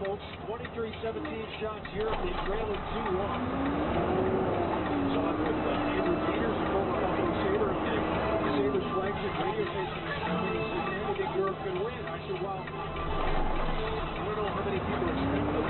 folks. 23-17 shots here. They trailing 2-1. It's on with Andrew Peters, former Buffalo Sabre. The Sabres flagship radio station is coming. He said, man, I think Europe can win. I said, well, I don't know how many people expect them.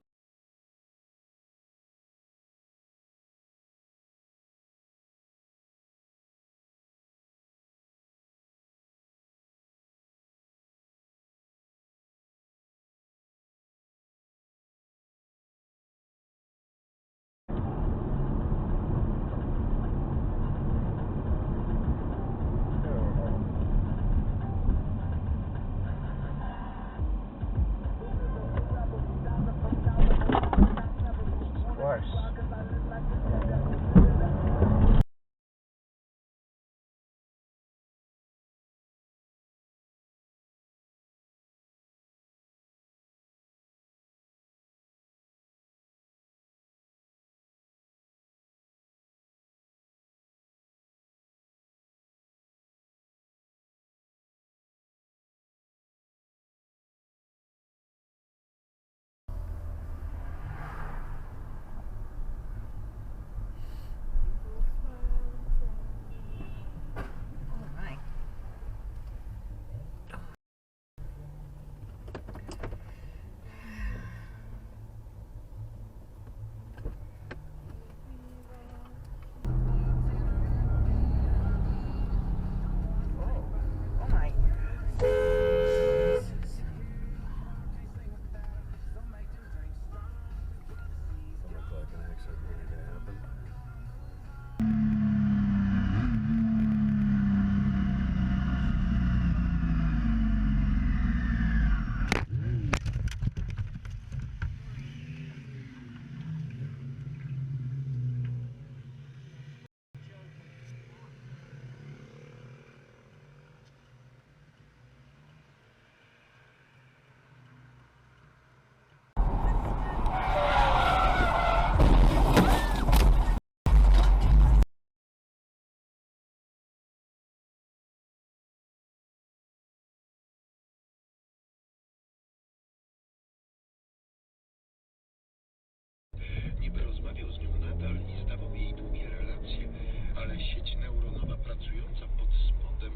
Niby rozmawiał z nią nadal i zdawał jej długie relacje, ale sieć neuronowa pracująca pod spodem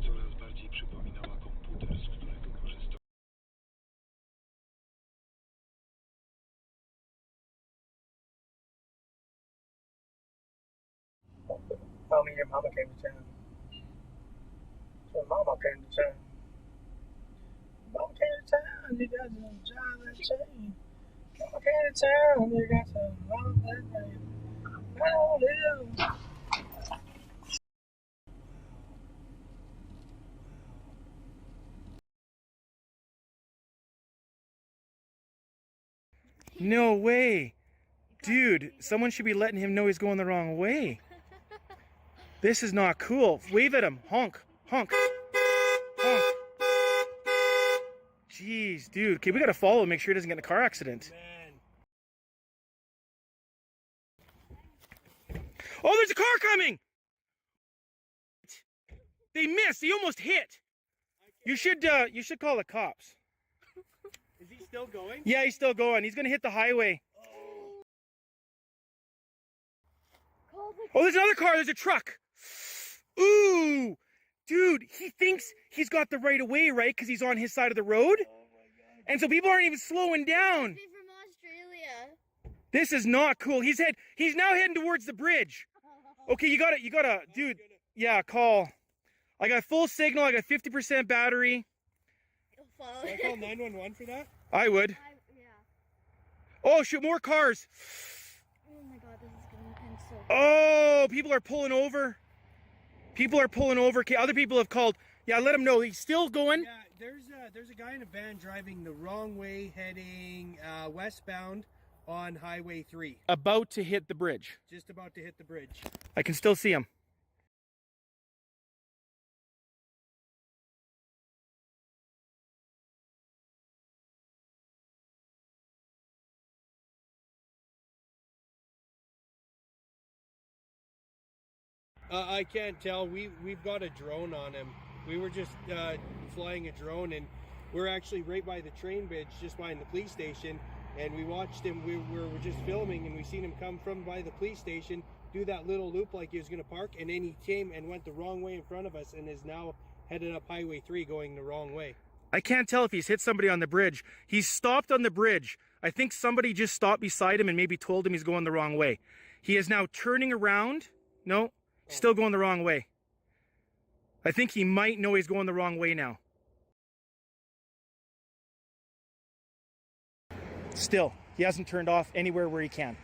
coraz bardziej przypominała komputer, z którego korzystał. Tell me your mama came to town. So mama came to town. Mama came to town, you got to drive that chain. Mama came to town, you got to love that rain. I don't live. No way. Dude, someone should be letting him know he's going the wrong way. This is not cool. Wave at him. Honk. Honk. Honk. Jeez, dude. Okay, we gotta follow him, make sure he doesn't get in a car accident. Man. Oh, there's a car coming! They missed. He almost hit. You should call the cops. Is he still going? Yeah, he's still going. He's gonna hit the highway. Oh, there's another car. There's a truck. Ooh, dude, he thinks he's got the right of way, right? Because he's on his side of the road. Oh my God. And so people aren't even slowing down. He's from Australia. This is not cool. He's now heading towards the bridge. Okay, you gotta, dude. Yeah, call. I got full signal. I got 50% battery. Should I call 911 for that? I would. Yeah. Oh, shoot, more cars. Oh my God, this is gonna end so. Oh, people are pulling over. People are pulling over. Okay, other people have called. Yeah, let him know. He's still going. Yeah, there's a guy in a van driving the wrong way, heading westbound on Highway 3. About to hit the bridge. Just about to hit the bridge. I can still see him. I can't tell. We've got a drone on him. We were just flying a drone, and we're actually right by the train bridge, just behind the police station, and we watched him. We were just filming, and we seen him come from by the police station, do that little loop like he was going to park, and then he came and went the wrong way in front of us and is now headed up Highway 3 going the wrong way. I can't tell if he's hit somebody on the bridge. He's stopped on the bridge. I think somebody just stopped beside him and maybe told him he's going the wrong way. He is now turning around. No, still going the wrong way. I think he might know he's going the wrong way now. Still, he hasn't turned off anywhere where he can.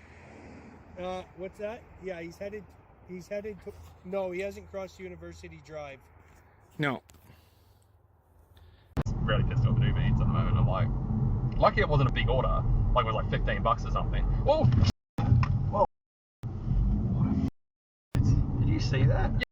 What's that? Yeah, he's headed to, no, he hasn't crossed University Drive. No. Really pissed off at Uber Eats at the moment. I'm like, lucky it wasn't a big order. Like it was like $15 or something. Whoa! Whoa! What a did you see that? Yeah.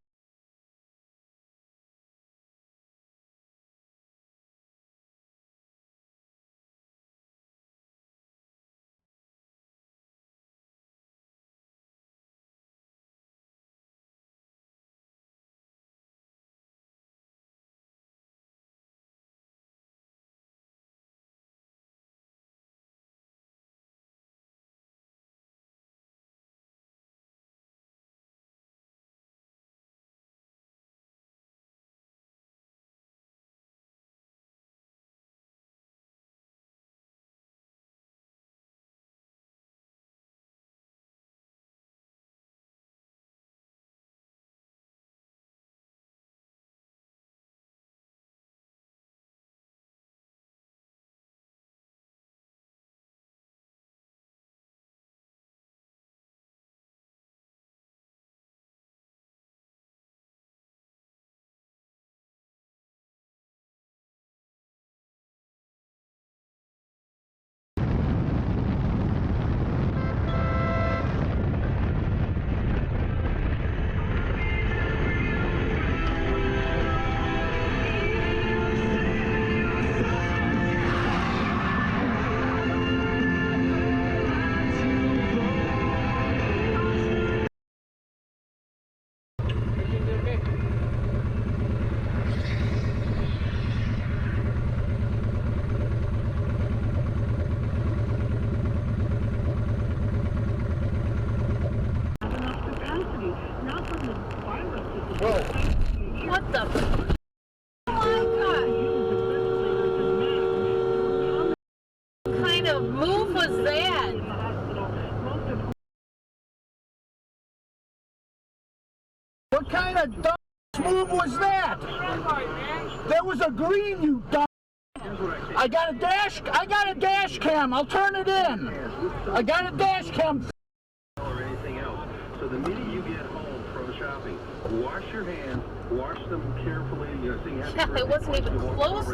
What the? Oh my God! What kind of move was that? What kind of dumb move was that? There was a green, you dumb. I got a dash cam. I'll turn it in. I got a dash cam. Or anything else. So the minute you get home from shopping, wash your hands, wash them carefully. You know, so you have Yeah, it wasn't even close